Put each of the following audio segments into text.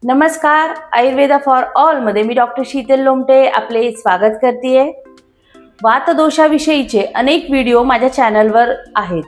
नमस्कार. Ayurveda for all मध्ये मी doctor Sheetal Lomte आपले स्वागत करते. वातदोषाविषयीचे अनेक व्हिडिओ माझ्या चॅनलवर आहेत.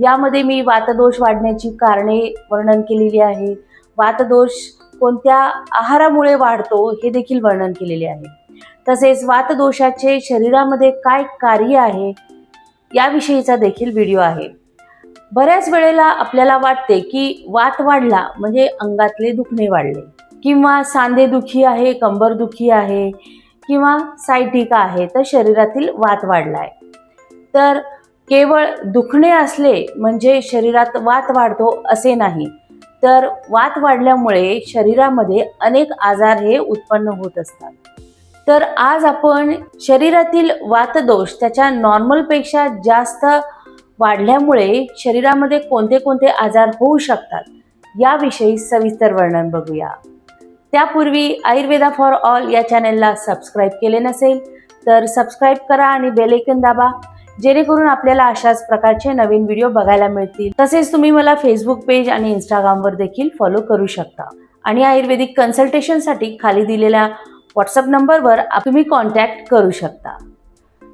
यामध्ये मी वातदोष वाढण्याची कारणे वर्णन केलेली आहे. वातदोष कोणत्या आहारामुळे वाढतो हे देखील वर्णन केलेले आहे. तसेच वातदोषाचे शरीरामध्ये काय कार्य आहे याविषयीचा देखील व्हिडिओ आहे. बऱ्याच वेळेला आपल्याला वाटते की वात वाढला म्हणजे अंगातले दुखणे वाढले किंवा सांधेदुखी आहे, कंबरदुखी आहे किंवा सायटिका आहे तर शरीरातील वात वाढलाय. तर केवळ दुखणे असले म्हणजे शरीरात वात वाढतो असे नाही, तर वात वाढल्यामुळे शरीरामध्ये अनेक आजार हे उत्पन्न होत असतात. तर आज आपण शरीरातील वातदोष त्याच्या नॉर्मलपेक्षा जास्त वाढल्यामुळे शरीरामध्ये कोणते कोणते आजार होऊ शकतात याविषयी सविस्तर वर्णन बघूया. त्यापूर्वी आयुर्वेदा फॉर ऑल या चॅनलला सबस्क्राईब केले नसेल तर सबस्क्राईब करा आणि बेल आयकॉन दाबा, जेणेकरून आपल्याला अशाच प्रकारचे नवीन व्हिडिओ बघायला मिळतील. तसेच तुम्ही मला फेसबुक पेज आणि इंस्टाग्रामवर देखील फॉलो करू शकता. आणि आयुर्वेदिक कन्सल्टेशनसाठी खाली दिलेल्या व्हॉट्सअप नंबरवर तुम्ही कॉन्टॅक्ट करू शकता.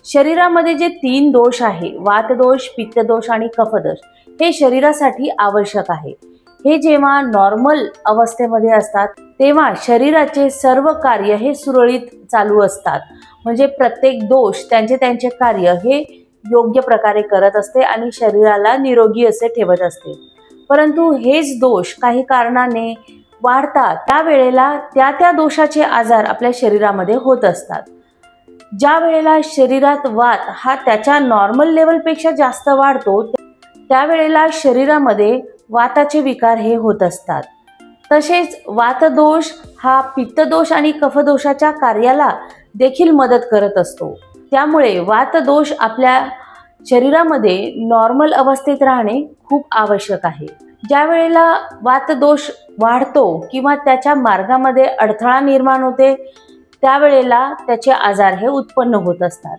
शरीरामध्ये जे 3 दोष आहे, वातदोष, पित्तदोष आणि कफदोष, हे शरीरासाठी आवश्यक आहे. हे जेव्हा नॉर्मल अवस्थेमध्ये असतात तेव्हा शरीराचे सर्व कार्य हे सुरळीत चालू असतात. म्हणजे प्रत्येक दोष त्यांचे कार्य हे योग्य प्रकारे करत असते आणि शरीराला निरोगी असे ठेवत असते. परंतु हेच दोष काही कारणाने वाढतात, त्यावेळेला त्या दोषाचे आजार आपल्या शरीरामध्ये होत असतात. ज्या वेळेला शरीरात वात हा त्याच्या नॉर्मल लेवलपेक्षा जास्त वाढतो त्यावेळेला शरीरामध्ये वाताचे विकार हे होत असतात. तसेच वातदोष हा पित्तदोष आणि कफदोषाच्या कार्याला देखील मदत करत असतो. त्यामुळे वातदोष आपल्या शरीरामध्ये नॉर्मल अवस्थेत राहणे खूप आवश्यक आहे. ज्या वेळेला वातदोष वाढतो किंवा त्याच्या मार्गामध्ये अडथळा निर्माण होते त्यावेळेला त्याचे आजार हे उत्पन्न होत असतात.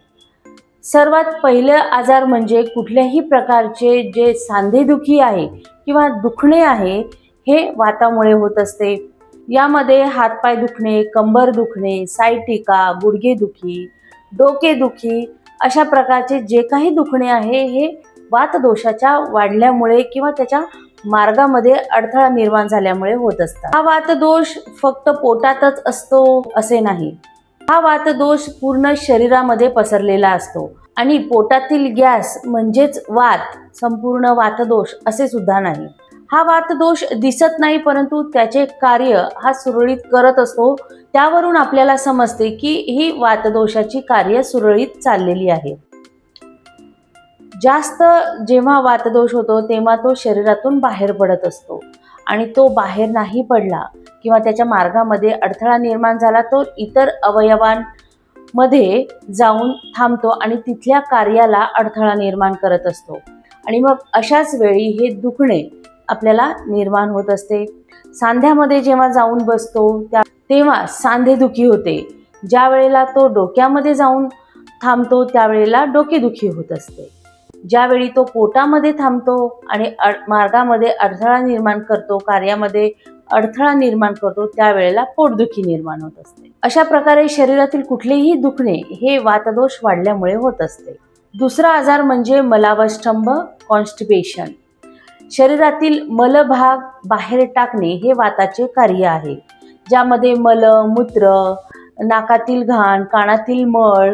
सर्वात पहिले आजार म्हणजे कुठल्याही प्रकारचे जे सांधेदुखी आहे किंवा दुखणे आहे हे वातामुळे होत असते. यामध्ये हातपाय दुखणे, कंबर दुखणे, सायटिका, गुडघेदुखी, डोकेदुखी अशा प्रकारचे जे काही दुखणे आहे हे वातदोषाच्या वाढल्यामुळे किंवा त्याच्या मार्गामध्ये अडथळा निर्माण झाल्यामुळे होत असतात. हा वातदोष फक्त पोटातच असतो असे नाही. हा वातदोष पूर्ण शरीरामध्ये पसरलेला असतो आणि पोटातील गॅस म्हणजेच वात संपूर्ण वातदोष असे सुद्धा नाही. हा वातदोष दिसत नाही परंतु त्याचे कार्य हा सुरळीत करत असतो. त्यावरून आपल्याला समजते की ही वातदोषाची कार्य सुरळीत चाललेली आहे. जास्त जेव्हा वातदोष होतो तेव्हा तो शरीरातून बाहेर पडत असतो आणि तो बाहेर नाही पडला किंवा त्याच्या मार्गामध्ये अडथळा निर्माण झाला तो इतर अवयवांमध्ये जाऊन थांबतो आणि तिथल्या कार्याला अडथळा निर्माण करत असतो. आणि मग अशाच वेळी हे दुखणे आपल्याला निर्माण होत असते. सांध्यामध्ये जेव्हा जाऊन बसतो तेव्हा सांधेदुखी होते. ज्या वेळेला तो डोक्यामध्ये जाऊन थांबतो त्यावेळेला डोकेदुखी होत असते. ज्यावेळी तो पोटामध्ये थांबतो आणि मार्गामध्ये अडथळा निर्माण करतो, कार्यामध्ये अडथळा निर्माण करतो, त्यावेळेला पोटदुखी निर्माण होत असते. अशा प्रकारे शरीरातील कुठलेही दुखणे हे वातदोष वाढल्यामुळे होत असते. दुसरा आजार म्हणजे मलावष्टंभ, कॉन्स्टिपेशन. शरीरातील मलभाग बाहेर टाकणे हे वाताचे कार्य आहे. ज्यामध्ये मल, मूत्र, नाकातील घाण, कानातील मळ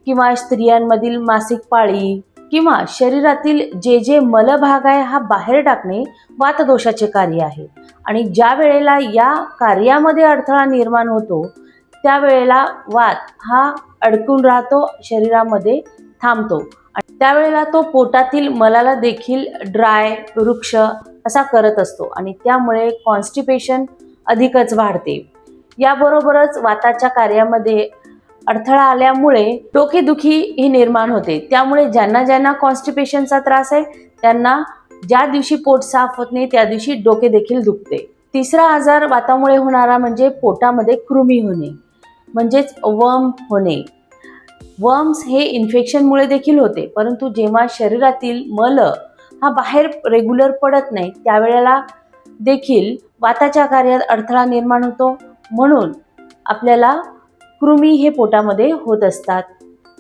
किंवा स्त्रियांमधील मासिक पाळी किंवा शरीरातील जे मलभाग आहे हा बाहेर टाकणे वातदोषाचे कार्य आहे. आणि ज्या वेळेला या कार्यामध्ये अडथळा निर्माण होतो त्यावेळेला वात हा अडकून राहतो, शरीरामध्ये थांबतो आणि त्यावेळेला तो पोटातील मलाला देखील ड्राय, रुक्ष असा करत असतो आणि त्यामुळे कॉन्स्टिपेशन अधिकच वाढते. याबरोबरच वाताच्या कार्यामध्ये अडथळा आल्यामुळे डोकेदुखी ही निर्माण होते. त्यामुळे ज्यांना कॉन्स्टिपेशनचा त्रास आहे त्यांना ज्या दिवशी पोट साफ होत नाही त्या दिवशी डोके देखील दुखते. तिसरा आजार वातामुळे होणारा म्हणजे पोटामध्ये कृमी होणे म्हणजेच वर्म होणे. वर्म्स हे इन्फेक्शनमुळे देखील होते, परंतु जेव्हा शरीरातील मल हा बाहेर रेग्युलर पडत नाही त्यावेळेला देखील वाताच्या कार्यात अडथळा निर्माण होतो, म्हणून आपल्याला कृमी हे पोटामध्ये होत असतात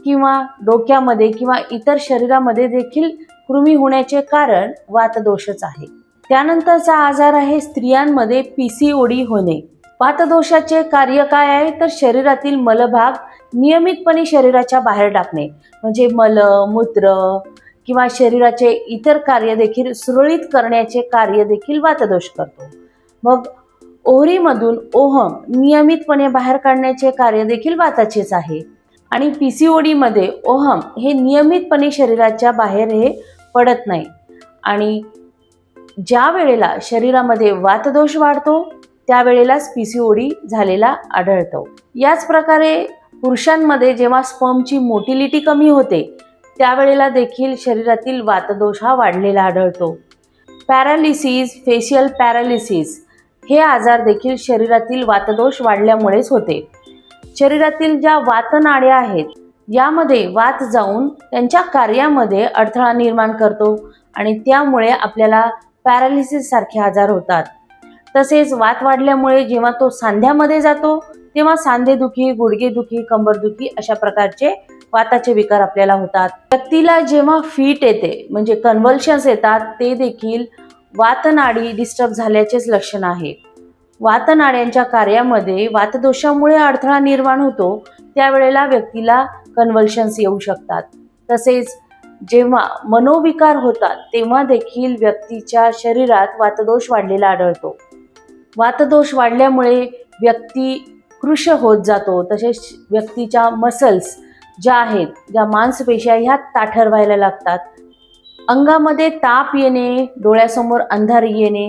किंवा डोक्यामध्ये किंवा इतर शरीरामध्ये देखील कृमी होण्याचे कारण वातदोषच आहे. त्यानंतरचा आजार आहे स्त्रियांमध्ये PCOD होणे. वातदोषाचे कार्य काय आहे, तर शरीरातील मलभाग नियमितपणे शरीराच्या बाहेर टाकणे, म्हणजे मल, मूत्र किंवा शरीराचे इतर कार्य देखील सुरळीत करण्याचे कार्य देखील वातदोष करतो. मग ओहरीमधून ओहम नियमितपणे बाहेर काढण्याचे कार्य देखील वाताचेच आहे. आणि PCOD मध्ये ओहम हे नियमितपणे शरीराच्या बाहेर हे पडत नाही आणि ज्या वेळेला शरीरामध्ये वातदोष वाढतो त्यावेळेलाच PCOD झालेला आढळतो. याच प्रकारे पुरुषांमध्ये जेव्हा स्पर्मची मोटिलिटी कमी होते त्यावेळेला देखील शरीरातील वातदोष हा वाढलेला आढळतो. पॅरालिसिस, फेशियल पॅरालिसिस हे आजार देखील शरीरातील वातदोष वाढल्यामुळेच होते. शरीरातील ज्या वातनाड्या आहेत यामध्ये वात जाऊन त्यांच्या कार्यामध्ये अडथळा निर्माण करतो आणि त्यामुळे आपल्याला पॅरालिसिस सारखे आजार होतात. तसेच वात वाढल्यामुळे जेव्हा तो सांध्यामध्ये जातो तेव्हा सांधेदुखी, गुडघेदुखी, कंबरदुखी अशा प्रकारचे वाताचे विकार आपल्याला होतात. व्यक्तीला जेव्हा फिट येते म्हणजे कन्व्हल्शन्स येतात ते देखील वातनाडी डिस्टर्ब झाल्याचेच लक्षण आहे. वातनाड्यांच्या कार्यामध्ये वातदोषामुळे अडथळा निर्माण होतो त्यावेळेला व्यक्तीला कन्व्हल्शन्स येऊ शकतात. तसेच जेव्हा मनोविकार होतात तेव्हा देखील व्यक्तीच्या शरीरात वातदोष वाढलेला आढळतो. वातदोष वाढल्यामुळे व्यक्ती कृश होत जातो. तसेच व्यक्तीच्या मसल्स ज्या आहेत, ज्या मांसपेशी ह्या ताठर व्हायला लागतात. अंगामध्ये ताप येणे, डोळ्यासमोर अंधारी येणे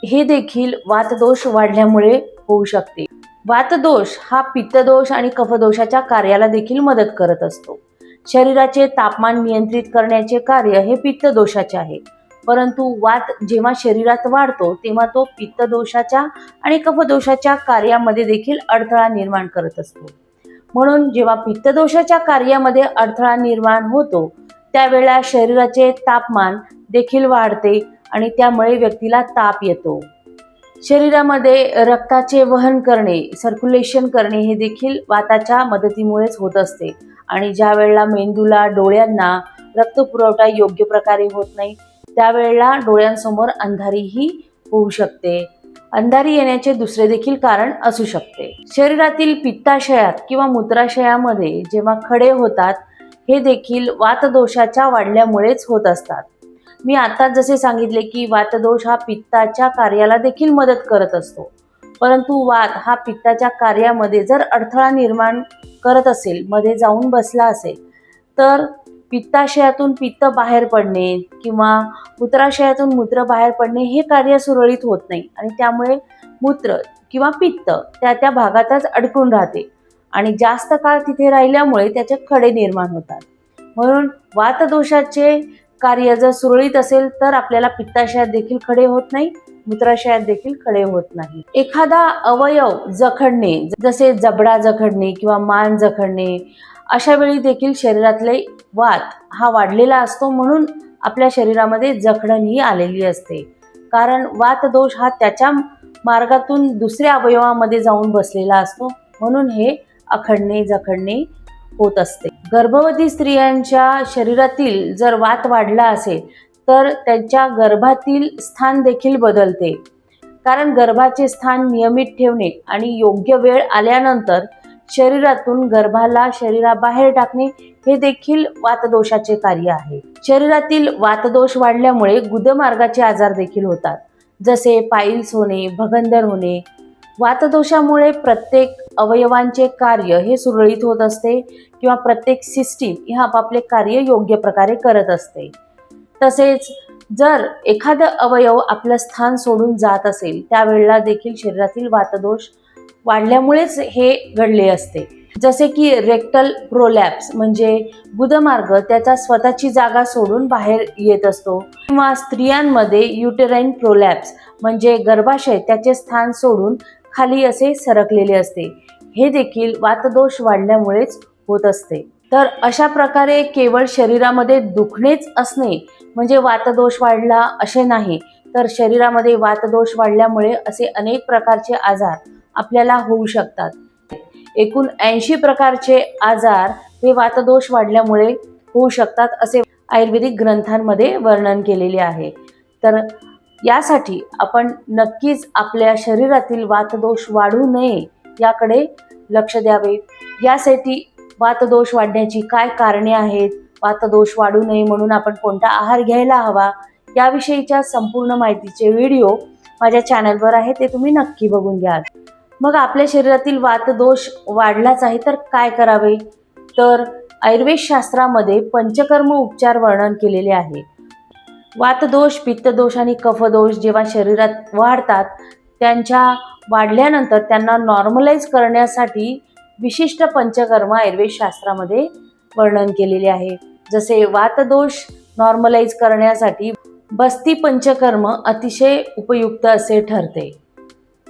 हे देखील वातदोष वाढल्यामुळे होऊ शकते. वातदोष हा पित्तदोष आणि कफदोषाच्या कार्याला देखील मदत करत असतो. शरीराचे तापमान नियंत्रित करण्याचे कार्य हे पित्तदोषाचे आहे, परंतु वात जेव्हा शरीरात वाढतो तेव्हा तो पित्तदोषाच्या आणि कफदोषाच्या कार्यामध्ये देखील अडथळा निर्माण करत असतो. म्हणून जेव्हा पित्तदोषाच्या कार्यामध्ये अडथळा निर्माण होतो त्यावेळेला शरीराचे तापमान देखील वाढते आणि त्यामुळे व्यक्तीला ताप येतो. शरीरामध्ये रक्ताचे वहन करणे, सर्क्युलेशन करणे हे देखील वाताच्या मदतीमुळेच होत असते आणि ज्या वेळेला मेंदूला, डोळ्यांना रक्तपुरवठा योग्य प्रकारे होत नाही त्यावेळेला डोळ्यांसमोर अंधारीही होऊ शकते. अंधारी येण्याचे दुसरे देखील कारण असू शकते. शरीरातील पित्ताशयात किंवा मूत्राशयामध्ये जेव्हा खडे होतात हे देखील वातदोषाच्या वाढल्यामुळेच होत असतात. मी आता जसे सांगितले की वातदोष हा पित्ताच्या कार्याला देखील मदत करत असतो, परंतु वात हा पित्ताच्या कार्यामध्ये जर अडथळा निर्माण करत असेल, मध्ये जाऊन बसला असेल, तर पित्ताशयातून पित्त बाहेर पडणे किंवा मूत्राशयातून मूत्र बाहेर पडणे हे कार्य सुरळीत होत नाही आणि त्यामुळे मूत्र किंवा पित्त त्या भागातच अडकून राहते आणि जास्त काळ तिथे राहिल्यामुळे त्याचे खडे निर्माण होतात. म्हणून वातदोषाचे कार्य जर सुरळीत असेल तर आपल्याला पित्ताशयात देखील खडे होत नाही, मूत्राशयात देखील खडे होत नाही. एखादा अवयव जखडणे, जसे जबडा जखडणे किंवा मान जखडणे, अशा वेळी देखील शरीरातले वात हा वाढलेला असतो, म्हणून आपल्या शरीरामध्ये जखडण ही आलेली असते. कारण वातदोष हा त्याच्या मार्गातून दुसऱ्या अवयवामध्ये जाऊन बसलेला असतो, म्हणून हे अखडणे, जखडणे होत असते. गर्भवती स्त्रियांच्या शरीरातील जर वात वाढला असेल तर त्यांच्या गर्भातील स्थान देखील बदलते. कारण गर्भाचे स्थान नियमित ठेवणे आणि योग्य वेळ आल्यानंतर शरीरातून गर्भाला शरीराबाहेर टाकणे हे देखील वातदोषाचे कार्य आहे. शरीरातील वातदोष वाढल्यामुळे गुदमार्गाचे आजार देखील होतात, जसे पाईल्स होणे, भगंदर होणे. वातदोषामुळे प्रत्येक अवयवांचे कार्य हे सुरळीत होत असते किंवा प्रत्येक सिस्टीम हे आपापले कार्य योग्य प्रकारे करत असते. तसेच जर एखादं अवयव आपलं स्थान सोडून जात असेल त्यावेळेला देखील शरीरातील वातदोष वाढल्यामुळेच हे घडले असते. जसे की रेक्टल प्रोलॅप्स म्हणजे गुदमार्ग त्याचा स्वतःची जागा सोडून बाहेर येत असतो, किंवा स्त्रियांमध्ये युटेराइन प्रोलॅप्स म्हणजे गर्भाशय त्याचे स्थान सोडून खाली असे सरकलेले असते. हे देखील वातदोष वाढल्यामुळेच होत असते. तर अशा प्रकारे केवळ शरीरामध्ये दुखणेच असणे म्हणजे वातदोष वाढला असे नाही, तर शरीरामध्ये वातदोष वाढल्यामुळे असे अनेक प्रकारचे आजार आपल्याला होऊ शकतात। एकूण 80 प्रकारचे आजार हे वातदोष वाढल्यामुळे होऊ शकतात असे आयुर्वेदिक ग्रंथांमध्ये वर्णन केलेले आहे। तर यासाठी आपण नक्कीच आपल्या शरीरातील वातदोष वाढू नये याकडे लक्ष द्यावे। यासाठी वातदोष वाढण्याची काय कारणे आहेत, वातदोष वाढू नये म्हणून आपण कोणता आहार घ्यायला हवा, याविषयीच्या संपूर्ण माहितीचे व्हिडिओ माझ्या चॅनलवर आहे, ते तुम्ही नक्की बघून घ्या। मग आपल्या शरीरातील वातदोष वाढलाच आहे तर काय करावे? तर आयुर्वेद शास्त्रामध्ये पंचकर्म उपचार वर्णन केलेले आहे। वातदोष, पित्तदोष आणि कफदोष जेव्हा शरीरात वाढतात, त्यांच्या वाढल्यानंतर त्यांना नॉर्मलाइज करण्यासाठी विशिष्ट पंचकर्म आयुर्वेद शास्त्रामध्ये वर्णन केलेले आहे। जसे वातदोष नॉर्मलाइज करण्यासाठी बस्ती पंचकर्म अतिशय उपयुक्त असे ठरते।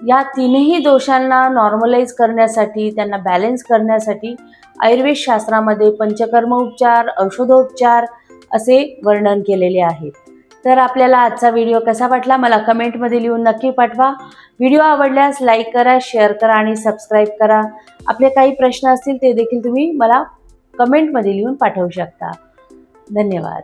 या तीनही दोषांना नॉर्मलाइज करण्यासाठी, त्यांना बॅलन्स करण्यासाठी आयुर्वेद शास्त्रामध्ये पंचकर्म उपचार, औषधोपचार असे वर्णन केलेले आहे। तर आपल्याला आजचा व्हिडिओ कसा वाटला मला कमेंटमध्ये लिहून नक्की पाठवा। व्हिडिओ आवडल्यास लाईक करा, शेअर करा आणि सबस्क्राईब करा। आपले काही प्रश्न असतील ते देखील तुम्ही मला कमेंटमध्ये लिहून पाठवू शकता। धन्यवाद।